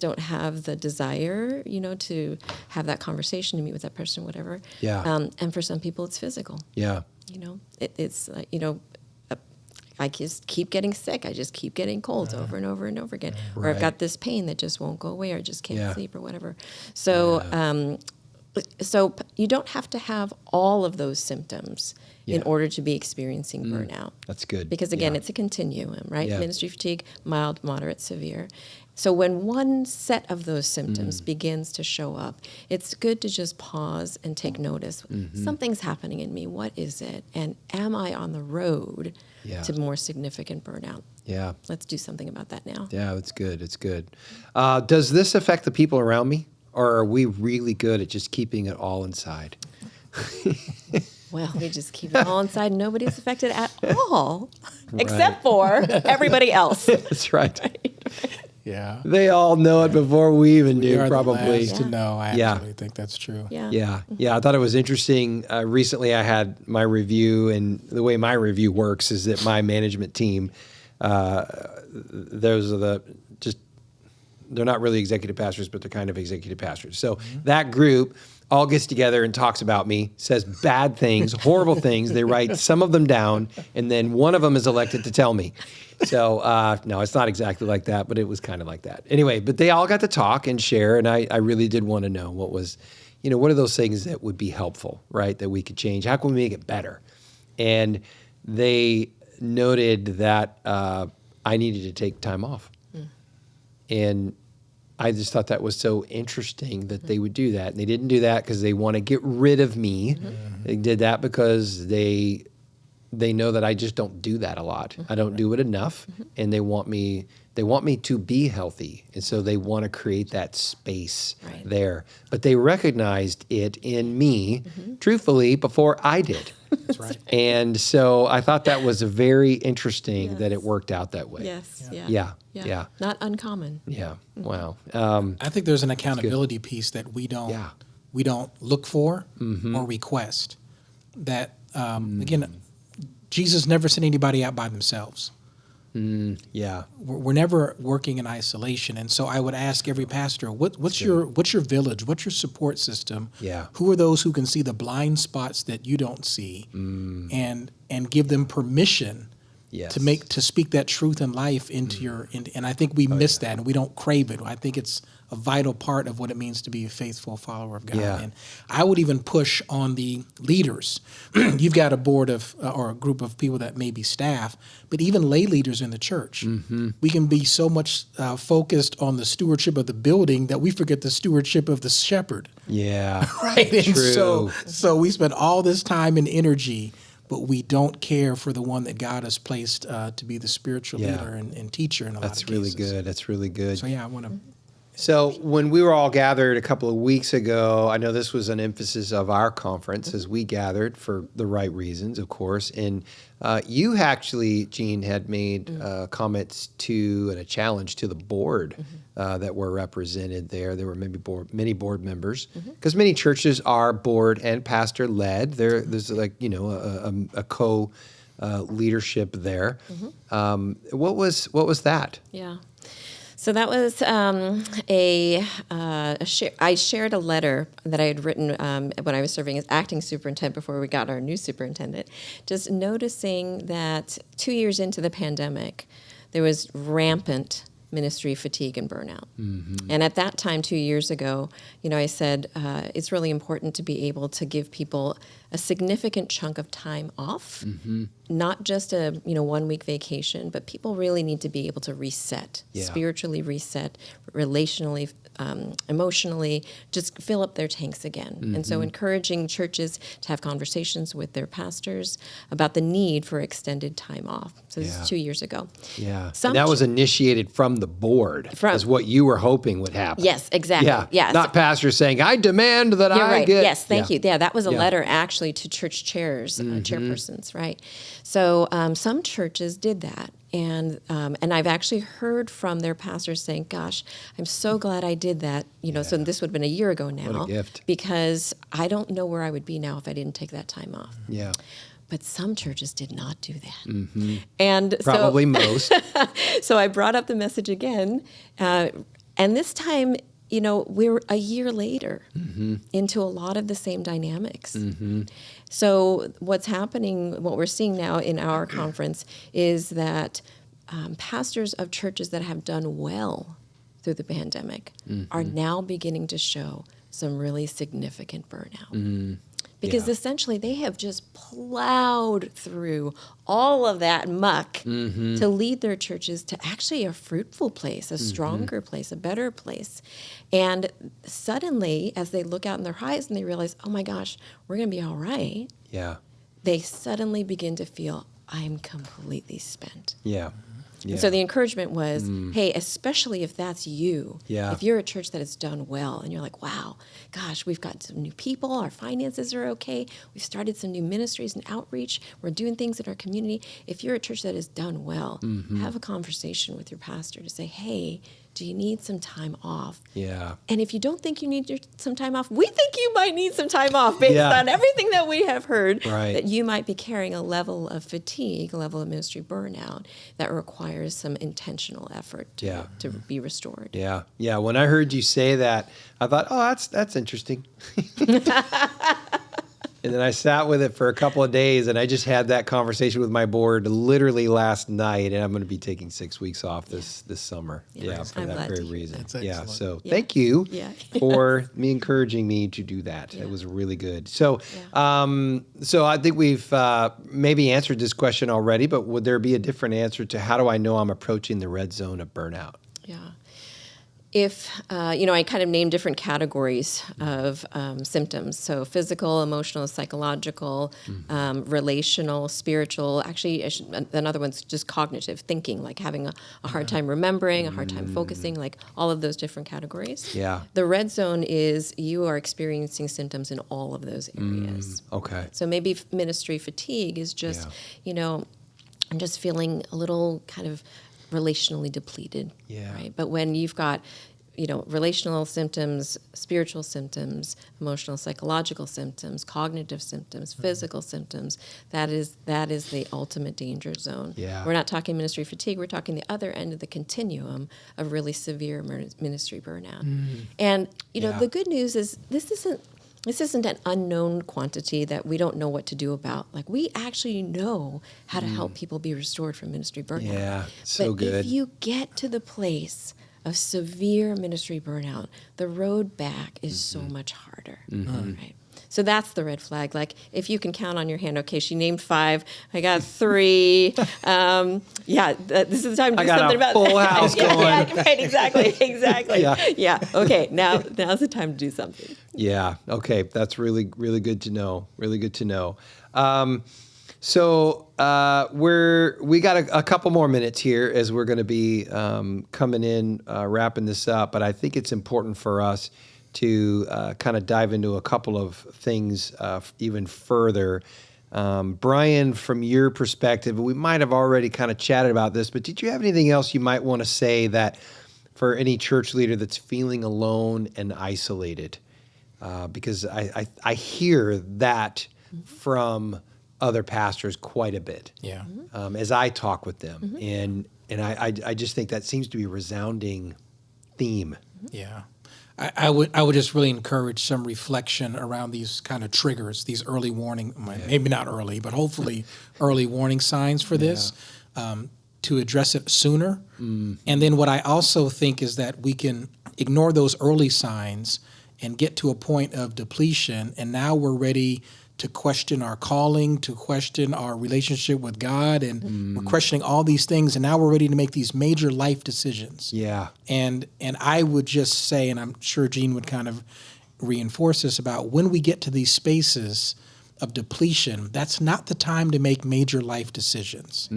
don't have the desire, to have that conversation, to meet with that person, whatever. Yeah. And for some people, it's physical. Yeah. It's like, I just keep getting sick. I just keep getting colds over and over and over again. Or I've Right. got this pain that just won't go away, or I just can't Yeah. sleep, or whatever. So, so you don't have to have all of those symptoms in Yeah. order to be experiencing burnout. That's good. Because again, Yeah. it's a continuum, right? Yeah. Ministry fatigue, mild, moderate, severe. So when one set of those symptoms Mm. begins to show up, it's good to just pause and take notice. Mm-hmm. Something's happening in me. What is it? And am I on the road Yeah. to more significant burnout? Yeah. Let's do something about that now. Yeah, it's good. It's good. Does this affect the people around me, or are we really good at just keeping it all inside? Well, we just keep it all inside. Nobody's affected at all, except for everybody else. That's right. Yeah. They all know it before we even We do, are the probably. last to know. I Yeah. actually think that's true. Yeah. Yeah. I thought it was interesting. Recently, I had my review, and the way my review works is that my management team, those are they're not really executive pastors, but they're kind of executive pastors. So that group all gets together and talks about me, says bad things, horrible things. They write some of them down, and then one of them is elected to tell me. So, no, it's not exactly like that, but it was kind of like that. Anyway, but they all got to talk and share, and I really did want to know what was, what are those things that would be helpful, right, that we could change? How can we make it better? And they noted that I needed to take time off. And I just thought that was so interesting that they would do that. And they didn't do that because they want to get rid of me. They did that because they know that I just don't do that a lot. I don't do it enough, and they want me to be healthy. And so they want to create that space Right. there. But they recognized it in me, truthfully, before I did. That's right. And so I thought that was very interesting that it worked out that way. Yes. Yeah. Not uncommon. Yeah. Wow. I think there's an accountability piece that we don't look for or request. That again, Jesus never sent anybody out by themselves. Yeah. We're never working in isolation, and so I would ask every pastor, what's your village? What's your support system? Yeah. Who are those who can see the blind spots that you don't see, and give them permission Yes. to speak that truth and life into your and I think we miss that, and we don't crave it. I think it's a vital part of what it means to be a faithful follower of God. Yeah. And I would even push on the leaders. You've got a board of or a group of people that may be staff, but even lay leaders in the church. We can be so much focused on the stewardship of the building that we forget the stewardship of the shepherd. Yeah. Right. And True. so we spend all this time and energy, but we don't care for the one that God has placed to be the spiritual Yeah. leader and teacher in a lot of That's cases. really good. That's really good. So yeah, I want to. So when we were all gathered a couple of weeks ago, I know this was an emphasis of our conference as we gathered for the right reasons, of course. And you actually, Jean, had made comments to and a challenge to the board that were represented there. There were many board members because many churches are board and pastor led. There's like a co leadership there. What was that? Yeah. So that was I shared a letter that I had written when I was serving as acting superintendent before we got our new superintendent, just noticing that 2 years into the pandemic, there was rampant ministry fatigue and burnout. And at that time, 2 years ago, I said it's really important to be able to give people a significant chunk of time off, not just a 1 week vacation, but people really need to be able to reset, spiritually reset, relationally, emotionally, just fill up their tanks again. And so encouraging churches to have conversations with their pastors about the need for extended time off. So this is 2 years ago. Yeah. And that was initiated from the board as what you were hoping would happen. Yes, exactly. Yeah. Not pastors saying, I demand that You're I right. get. Yes, thank you. Yeah, that was a letter actually to church chairs, chairpersons, right? So some churches did that. And I've actually heard from their pastors saying, gosh, I'm so glad I did that. So this would have been a year ago now. What a gift. Because I don't know where I would be now if I didn't take that time off. Yeah. But some churches did not do that. And Probably most. so I brought up the message again. And this time, we're a year later into a lot of the same dynamics. So what's happening, what we're seeing now in our conference is that pastors of churches that have done well through the pandemic are now beginning to show some really significant burnout. Because essentially they have just plowed through all of that muck to lead their churches to actually a fruitful place, a stronger place, a better place. And suddenly, as they look out in their eyes and they realize, oh my gosh, we're going to be all right, they suddenly begin to feel, I'm completely spent. Yeah. And so the encouragement was, hey, especially if that's you, if you're a church that has done well and you're like, wow, gosh, we've got some new people, our finances are okay, we've started some new ministries and outreach, we're doing things in our community. If you're a church that has done well, have a conversation with your pastor to say, hey, do you need some time off? Yeah. And if you don't think you need some time off, we think you might need some time off based on everything that we have heard, that you might be carrying a level of fatigue, a level of ministry burnout that requires some intentional effort to be restored. Yeah. Yeah. When I heard you say that, I thought, oh, that's interesting. And then I sat with it for a couple of days, and I just had that conversation with my board literally last night, and I'm going to be taking 6 weeks off this summer. For I'm that glad very reason. That's excellent. So thank you for encouraging me to do that. It was really good. So, so I think we've maybe answered this question already, but would there be a different answer to how do I know I'm approaching the red zone of burnout? Yeah. If, I kind of named different categories of symptoms. So physical, emotional, psychological, relational, spiritual. Actually, another one's just cognitive thinking, like having a hard time remembering, a hard time focusing, like all of those different categories. Yeah. The red zone is you are experiencing symptoms in all of those areas. Okay. So maybe ministry fatigue is just, I'm just feeling a little kind of relationally depleted, right? But when you've got, relational symptoms, spiritual symptoms, emotional, psychological symptoms, cognitive symptoms, physical symptoms, that is the ultimate danger zone. Yeah. We're not talking ministry fatigue, we're talking the other end of the continuum of really severe ministry burnout. And, the good news is this isn't an unknown quantity that we don't know what to do about. Like, we actually know how to help people be restored from ministry burnout. Yeah, so but good. If you get to the place of severe ministry burnout, the road back is so much harder. Right? So that's the red flag. Like, if you can count on your hand, okay, she named 5, I got 3. This is the time to do something about full house going. Right, exactly. Okay, now's the time to do something. Yeah. Okay. That's really, really good to know. Really good to know. So we got a couple more minutes here as we're going to be coming in, wrapping this up. But I think it's important for us to kind of dive into a couple of things even further. Brian, from your perspective, we might have already kind of chatted about this, but did you have anything else you might want to say that for any church leader that's feeling alone and isolated? Because I hear that from other pastors quite a bit. Yeah. As I talk with them, and I just think that seems to be a resounding theme. Yeah. I would just really encourage some reflection around these kind of triggers, these early warning, maybe not early, but hopefully early warning signs for this, to address it sooner. And then what I also think is that we can ignore those early signs and get to a point of depletion, and now we're ready to question our calling, to question our relationship with God, and we're questioning all these things, and now we're ready to make these major life decisions. Yeah. And I would just say, and I'm sure Gene would kind of reinforce this, about when we get to these spaces of depletion, that's not the time to make major life decisions.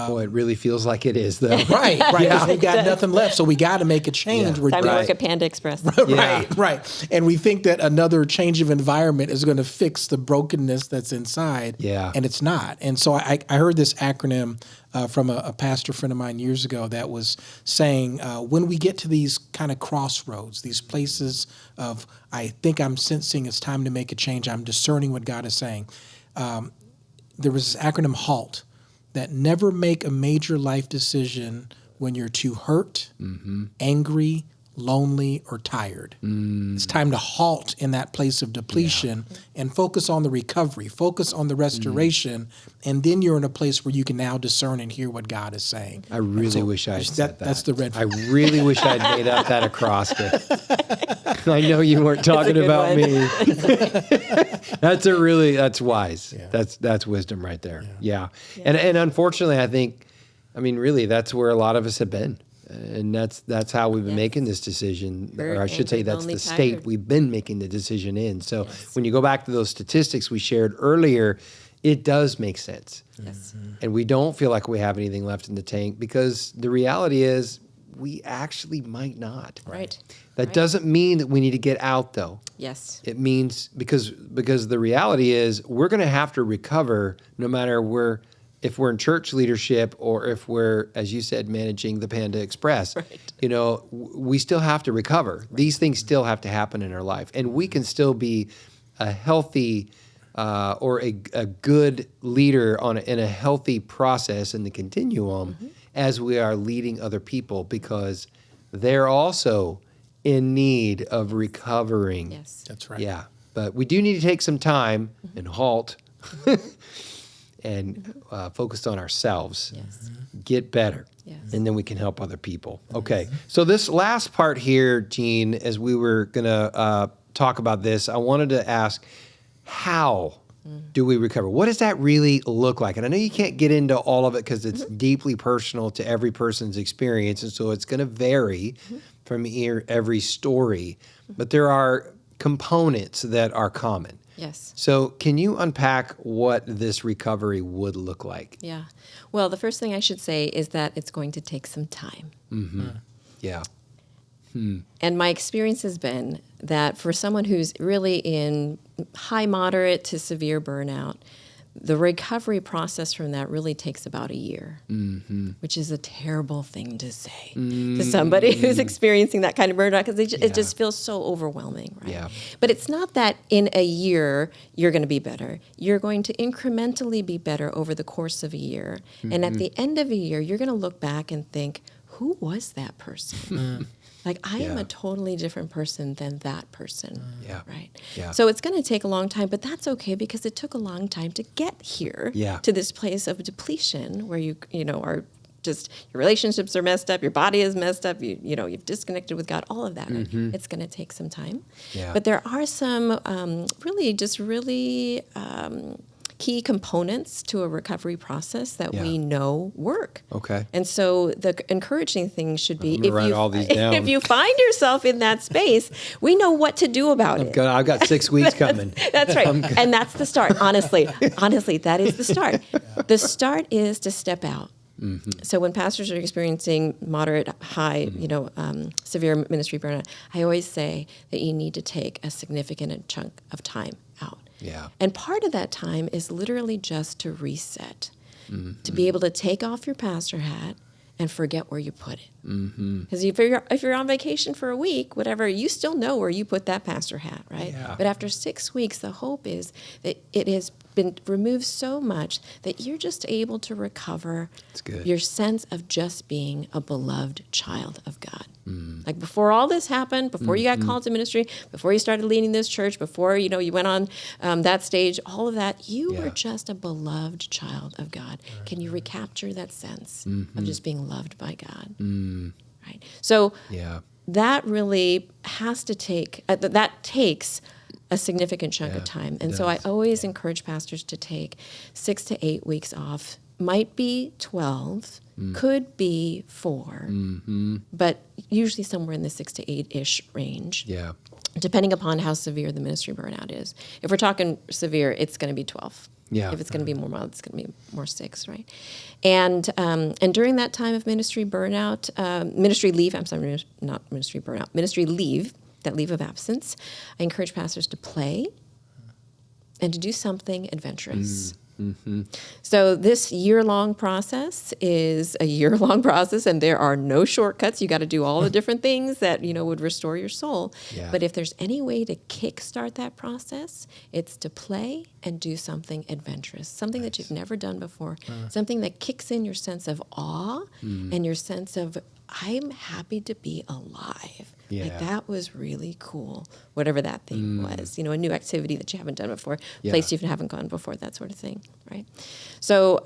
Boy, it really feels like it is, though. Right, because we've got nothing left, so we got to make a change. Yeah. Time to work at Panda Express. Right. And we think that another change of environment is going to fix the brokenness that's inside, and it's not. And so I heard this acronym from a pastor friend of mine years ago that was saying, when we get to these kind of crossroads, these places of, I think I'm sensing it's time to make a change, I'm discerning what God is saying, there was this acronym HALT, that never make a major life decision when you're too hurt, angry, lonely, or tired. It's time to halt in that place of depletion and focus on the recovery, focus on the restoration, and then you're in a place where you can now discern and hear what God is saying. I really wish I had said that. That's the red. I really wish I'd made up that acrostic. I know you weren't talking about me. That's wise. Yeah. That's wisdom right there. Yeah. And unfortunately, really, that's where a lot of us have been. And that's how we've been making this decision, or I should say that's the state we've been making the decision in. So when you go back to those statistics we shared earlier, it does make sense. Yes. And we don't feel like we have anything left in the tank, because the reality is we actually might not. Right. That doesn't mean that we need to get out, though. Yes. It means because the reality is we're going to have to recover no matter if we're in church leadership or if we're, as you said, managing the Panda Express. Right. We still have to recover. Right. These things still have to happen in our life. And we can still be a healthy or a good leader in a healthy process in the continuum as we are leading other people, because they're also in need of recovering. Yes. That's right. Yeah. But we do need to take some time and halt and focus on ourselves, get better, and then we can help other people. Okay. So this last part here, Gene, as we were going to talk about this, I wanted to ask, how do we recover? What does that really look like? And I know you can't get into all of it because it's deeply personal to every person's experience, and so it's going to vary from every story. But there are components that are common. Yes. So can you unpack what this recovery would look like? Yeah. Well, the first thing I should say is that it's going to take some time. Yeah. And my experience has been that for someone who's really in high, moderate to severe burnout, the recovery process from that really takes about a year, which is a terrible thing to say to somebody who's experiencing that kind of burnout, because it just feels so overwhelming, right? Yeah. But it's not that in a year you're going to be better. You're going to incrementally be better over the course of a year. And at the end of a year, you're going to look back and think, who was that person? Like, I am a totally different person than that person, right? Yeah. So it's going to take a long time, but that's okay, because it took a long time to get here to this place of depletion where you are just, your relationships are messed up, your body is messed up, you've disconnected with God, all of that. Right? It's going to take some time. Yeah. But there are some really key components to a recovery process that we know work. Okay. And so the encouraging thing should be, I'm gonna write all these down. if you find yourself in that space, we know what to do about it. I've got 6 weeks coming. That's right. And that's the start. Honestly, that is the start. The start is to step out. So when pastors are experiencing moderate, high, severe ministry burnout, I always say that you need to take a significant chunk of time out. Yeah. And part of that time is literally just to reset, to be able to take off your pastor hat and forget where you put it. Because if you're on vacation for a week, whatever, you still know where you put that pastor hat, right? Yeah. But after 6 weeks, the hope is that it has been removed so much that you're just able to recover your sense of just being a beloved child of God. Like before all this happened, before you got called to ministry, before you started leading this church, before you went on that stage, all of that, you were just a beloved child of God. Can you recapture that sense of just being loved by God? Right. So that really has to take that takes a significant chunk of time. And so I always encourage pastors to take 6 to 8 weeks off. Might be 12, could be 4, but usually somewhere in the 6 to 8-ish range. Yeah. Depending upon how severe the ministry burnout is. If we're talking severe, it's going to be 12. Yeah. If it's going to be more mild, it's going to be more 6, right? And during that time of ministry burnout, ministry leave, not ministry burnout, ministry leave, that leave of absence, I encourage pastors to play and to do something adventurous. So this year-long process is a year-long process, and there are no shortcuts. You got to do all the different things that would restore your soul. Yeah. But if there's any way to kickstart that process, it's to play and do something adventurous, something that you've never done before, something that kicks in your sense of awe and your sense of, I'm happy to be alive. Yeah. Like that was really cool, whatever that thing was. A new activity that you haven't done before, place you haven't gone before, that sort of thing, right? So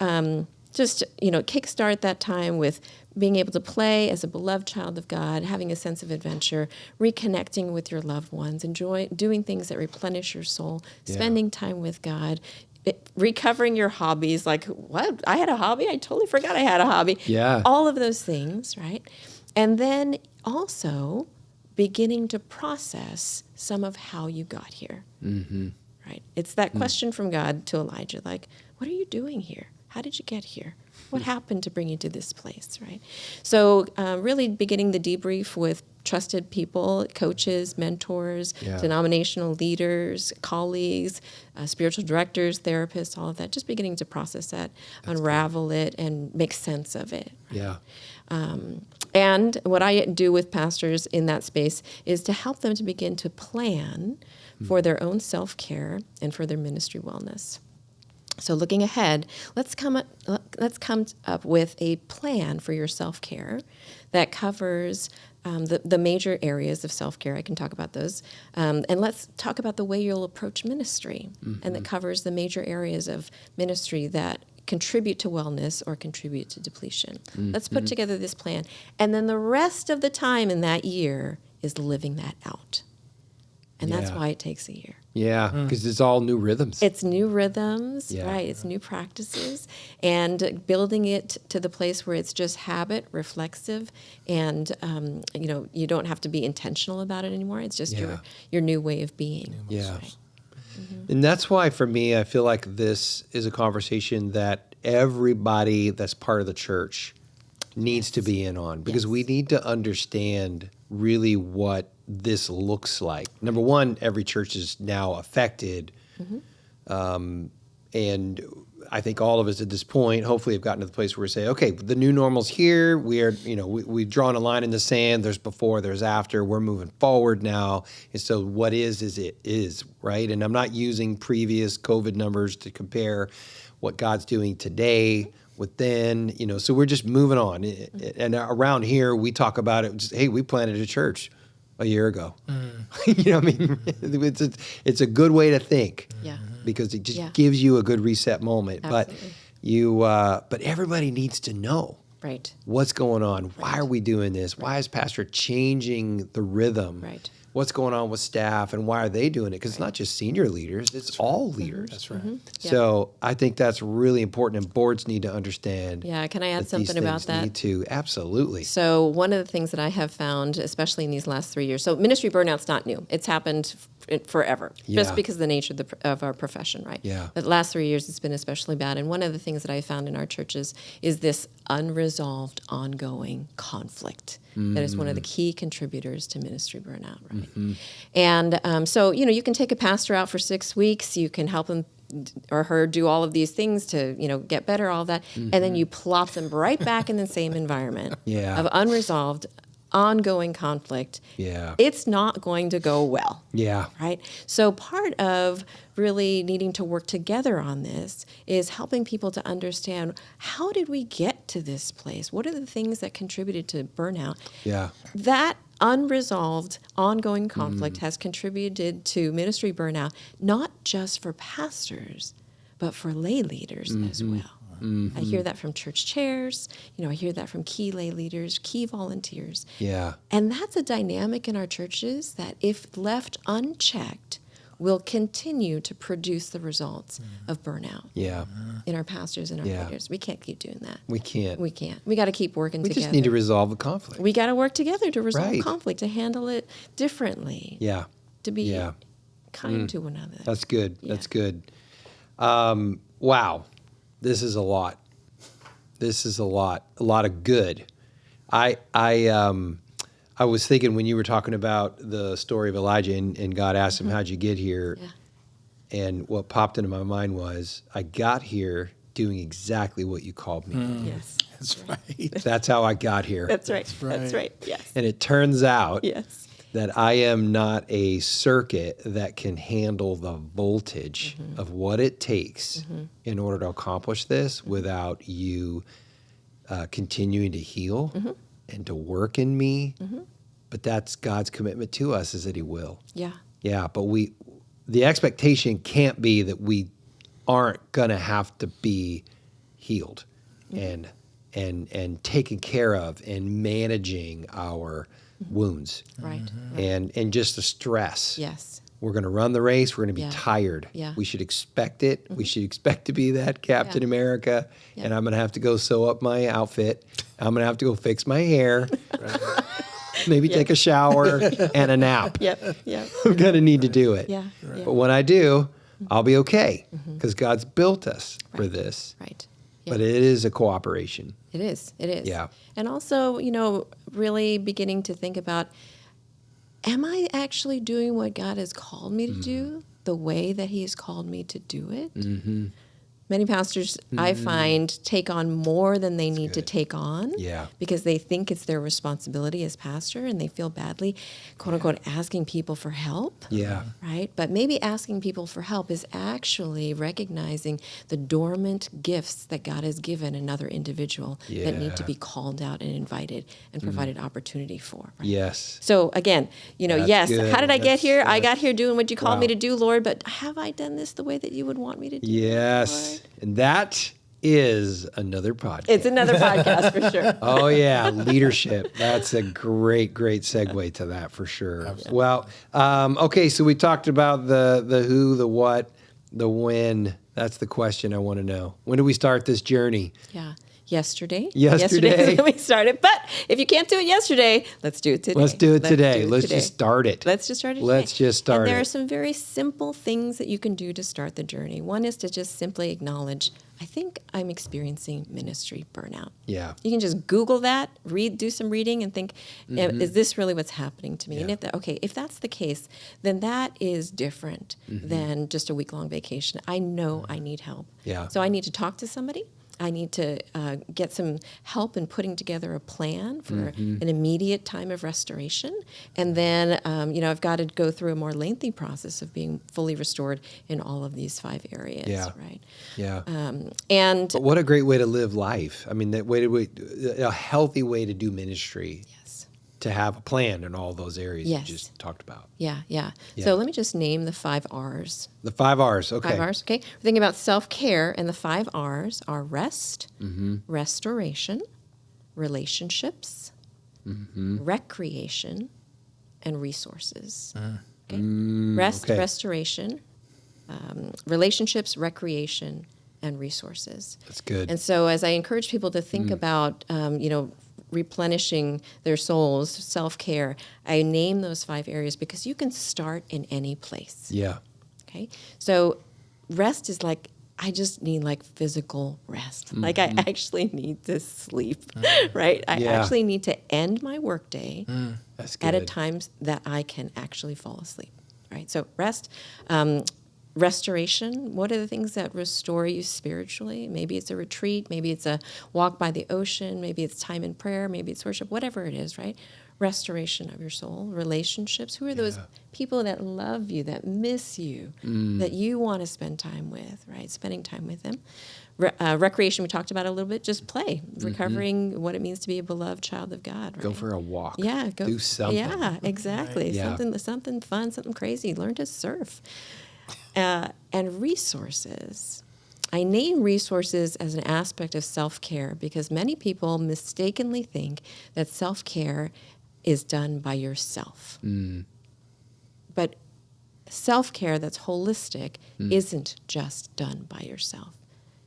just, kickstart that time with being able to play as a beloved child of God, having a sense of adventure, reconnecting with your loved ones, doing things that replenish your soul, spending time with God, recovering your hobbies. Like, what? I had a hobby? I totally forgot I had a hobby. Yeah. All of those things, right? And then also beginning to process some of how you got here, right? It's that question from God to Elijah, like, what are you doing here? How did you get here? What happened to bring you to this place, right? So really beginning the debrief with trusted people, coaches, mentors, denominational leaders, colleagues, spiritual directors, therapists, all of that, just beginning to process that, unravel it, and make sense of it. Yeah. And what I do with pastors in that space is to help them to begin to plan for their own self-care and for their ministry wellness. So looking ahead, let's come up with a plan for your self-care that covers the major areas of self-care. I can talk about those. And let's talk about the way you'll approach ministry, and that covers the major areas of ministry that contribute to wellness or contribute to depletion. Let's put together this plan. And then the rest of the time in that year is living that out. And that's why it takes a year. Yeah, because it's all new rhythms. It's new rhythms, right? It's new practices, and building it to the place where it's just habit, reflexive, and you don't have to be intentional about it anymore. It's just your new way of being. Yeah. Right? And that's why, for me, I feel like this is a conversation that everybody that's part of the church needs to be in on, because we need to understand really what this looks like. Number one, every church is now affected. And I think all of us at this point, hopefully, have gotten to the place where we say, okay, the new normal's here. We are, we've drawn a line in the sand. There's before, there's after. We're moving forward now. And so what is it is, right? And I'm not using previous COVID numbers to compare what God's doing today with then, so we're just moving on. And around here, we talk about it. Just, hey, we planted a church a year ago. It's a good way to think. Yeah. Because it just gives you a good reset moment. Absolutely. But everybody needs to know. Right. What's going on? Why are we doing this? Why is Pastor changing the rhythm? Right. What's going on with staff, and why are they doing it? Because it's not just senior leaders, it's all leaders. That's right. Yeah. So I think that's really important, and boards need to understand. Yeah, can I add that these something about things that? Need to, absolutely. So one of the things that I have found, especially in these last 3 years, so ministry burnout's not new. It's happened forever, Yeah. just because of the nature of our profession, right? Yeah. But the last 3 years, it's been especially bad. And one of the things that I found in our churches is this unresolved, ongoing conflict. That is one of the key contributors to ministry burnout, right? And so, you can take a pastor out for 6 weeks. You can help him or her do all of these things to, get better, all that. And then you plop them right back in the same environment Yeah. of unresolved, ongoing conflict. Yeah. It's not going to go well. Yeah. Right? So part of really needing to work together on this is helping people to understand, how did we get to this place? What are the things that contributed to burnout? Yeah. That unresolved, ongoing conflict has contributed to ministry burnout, not just for pastors, but for lay leaders as well. I hear that from church chairs. I hear that from key lay leaders, key volunteers. Yeah. And that's a dynamic in our churches that, if left unchecked, will continue to produce the results of burnout Yeah. in our pastors and our Yeah. leaders. We can't keep doing that. We can't. We can't. We got to keep working We together. just need to resolve the conflict. We got to work together to resolve Right. conflict, to handle it differently, Yeah. to be Yeah. kind to one another. That's good. Yeah. That's good. Wow. This is a lot. This is a lot of good. I was thinking when you were talking about the story of Elijah and God asked him, how'd you get here? Yeah. And what popped into my mind was, I got here doing exactly what you called me to do. Yes. That's right. That's how I got here. That's right. right. That's right. Yes. And it turns out Yes. that I am not a circuit that can handle the voltage of what it takes in order to accomplish this without you continuing to heal and to work in me. But that's God's commitment to us, is that he will. Yeah. Yeah, but the expectation can't be that we aren't going to have to be healed and taken care of and managing our wounds. Right. And just the stress. Yes. We're going to run the race. We're going to be Yeah. tired. Yeah. We should expect it. We should expect to be that Captain America. Yeah. And I'm going to have to go sew up my outfit. I'm going to have to go fix my hair. Maybe take a shower and a nap. Yep. Yep. I'm going to need to do it. Yeah. Yeah. But when I do, I'll be okay because God's built us for Right. this. Right. But it is a cooperation. It is. It is. Yeah. And also, really beginning to think about, am I actually doing what God has called me to do the way that he has called me to do it? Mm-hmm. Many pastors, I find, take on more than they need to take on Yeah. because they think it's their responsibility as pastor, and they feel badly, quote unquote, asking people for help. Yeah. Right? But maybe asking people for help is actually recognizing the dormant gifts that God has given another individual that need to Yeah. be called out and invited and provided opportunity for. Right? Yes. So again, That's yes, good. how did I get here? I got That's- here doing what you called me wow. to do, Lord, but have I done this the way that you would want me to do? Yes. Lord? And that is another podcast. It's another podcast for sure. Oh yeah, leadership. That's a great segue to that for sure. Well, okay, so we talked about the who, the what, the when. That's the question I want to know. When do we start this journey? Yeah. Yesterday. Yesterday. Yesterday is when we started. But if you can't do it yesterday, let's do it today. Let's do it today. do it Let's today. just start it. Let's just start it Let's today. just start And there it. are some very simple things that you can do to start the journey. One is to just simply acknowledge, I think I'm experiencing ministry burnout. Yeah. You can just Google that, do some reading, and think, is this really what's happening to me? And if that's the case, then that is different than just a week-long vacation. I know I need help. Yeah. So I need to talk to somebody. I need to get some help in putting together a plan for an immediate time of restoration. And then, I've got to go through a more lengthy process of being fully restored in all of these 5 areas, Yeah. right? Yeah. And But what a great way to live life. I mean, a healthy way to do ministry. yes. To have a plan in all those areas Yes. you just talked about. Yeah. Yeah. So let me just name the 5 R's. The 5 R's. Okay. 5 R's, okay? We're thinking about self-care, and the 5 R's are rest, restoration, relationships, recreation, and resources. Okay? okay. Restoration, relationships, recreation, and resources. That's good. And so as I encourage people to think about, replenishing their souls, self-care, I name those 5 areas because you can start in any place. Yeah. Okay? So rest is like, I just need like physical rest. Like I actually need to sleep, right? I Yeah. actually need to end my workday That's good. at a time that I can actually fall asleep, right? So rest, restoration. What are the things that restore you spiritually? Maybe it's a retreat. Maybe it's a walk by the ocean. Maybe it's time in prayer. Maybe it's worship, whatever it is, right? Restoration of your soul, relationships. Who are those people that love you, that miss you, that you want to spend time with, right? Spending time with them. Recreation, we talked about a little bit, just play, recovering what it means to be a beloved child of God. Right? Go for a walk. Yeah. Do something. Yeah, exactly. Yeah. Something fun, something crazy. Learn to surf. And resources. I name resources as an aspect of self-care because many people mistakenly think that self-care is done by yourself. But self-care that's holistic isn't just done by yourself.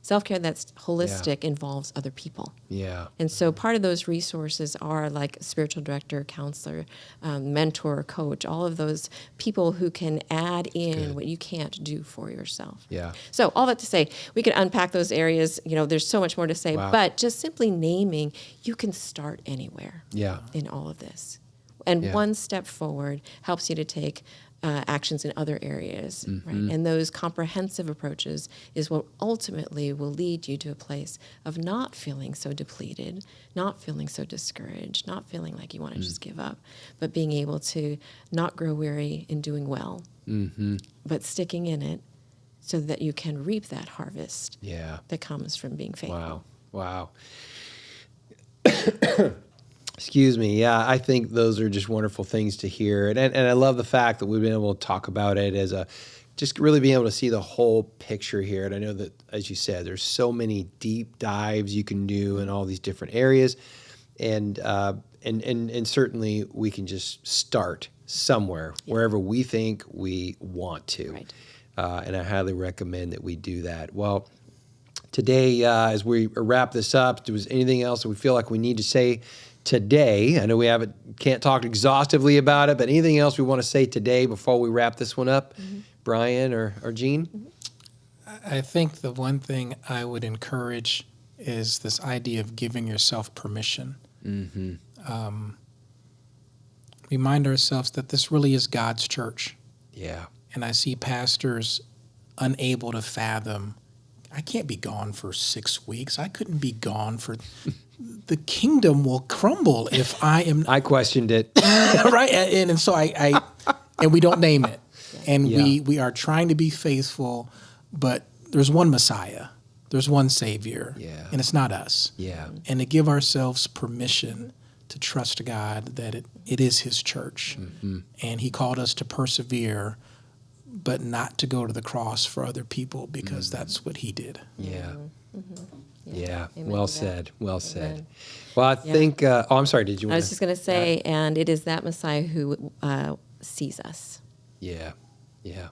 Self-care that's holistic involves other people. Yeah. And so part of those resources are like spiritual director, counselor, mentor, coach, all of those people who can add in what you can't do for yourself. Yeah. So all that to say, we could unpack those areas. There's so much more to say, but just simply naming, you can start anywhere in all of this. And one step forward helps you to take actions in other areas, right? And those comprehensive approaches is what ultimately will lead you to a place of not feeling so depleted, not feeling so discouraged, not feeling like you want to just give up, but being able to not grow weary in doing well, but sticking in it so that you can reap that harvest that comes from being faithful. Wow. Excuse me. Yeah, I think those are just wonderful things to hear. And I love the fact that we've been able to talk about it as just really being able to see the whole picture here. And I know that, as you said, there's so many deep dives you can do in all these different areas. And certainly we can just start somewhere, wherever we think we want to. Right. And I highly recommend that we do that. Well, today, as we wrap this up, was anything else that we feel like we need to say today? I know we can't talk exhaustively about it, but anything else we want to say today before we wrap this one up, Brian or Jean? I think the one thing I would encourage is this idea of giving yourself permission. Remind ourselves that this really is God's church. Yeah. And I see pastors unable to fathom, I can't be gone for 6 weeks. I couldn't be gone for... The kingdom will crumble if I am... I questioned it. Right? And so and we don't name it. And we are trying to be faithful, but there's one Messiah. There's one Savior. Yeah. And it's not us. Yeah. And to give ourselves permission to trust God that it is His church. And He called us to persevere, but not to go to the cross for other people because that's what He did. Yeah. Yeah. Amen Well to that. said. Well Amen. said. Well, I think, I'm sorry, did you want I was just going to say, and it is that Messiah who sees us. Yeah. Yeah.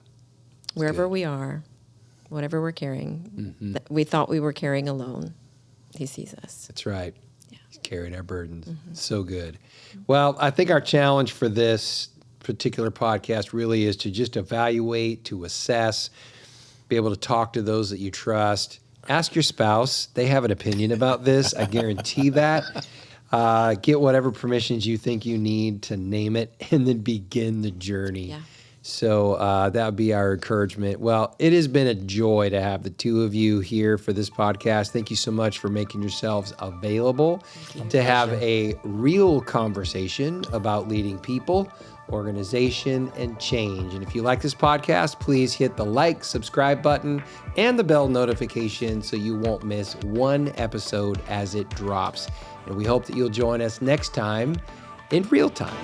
Wherever good. we are, whatever we're carrying, that we thought we were carrying alone, He sees us. That's right. He's carried our burdens. So good. Well, I think our challenge for this particular podcast really is to just evaluate, to assess, be able to talk to those that you trust. Ask your spouse. They have an opinion about this. I guarantee that. Get whatever permissions you think you need to name it and then begin the journey. Yeah. So that would be our encouragement. Well, it has been a joy to have the two of you here for this podcast. Thank you so much for making yourselves available to have a real conversation about leading people, organization, and change. And if you like this podcast, please hit the like, subscribe button, and the bell notification so you won't miss one episode as it drops. And we hope that you'll join us next time in real time.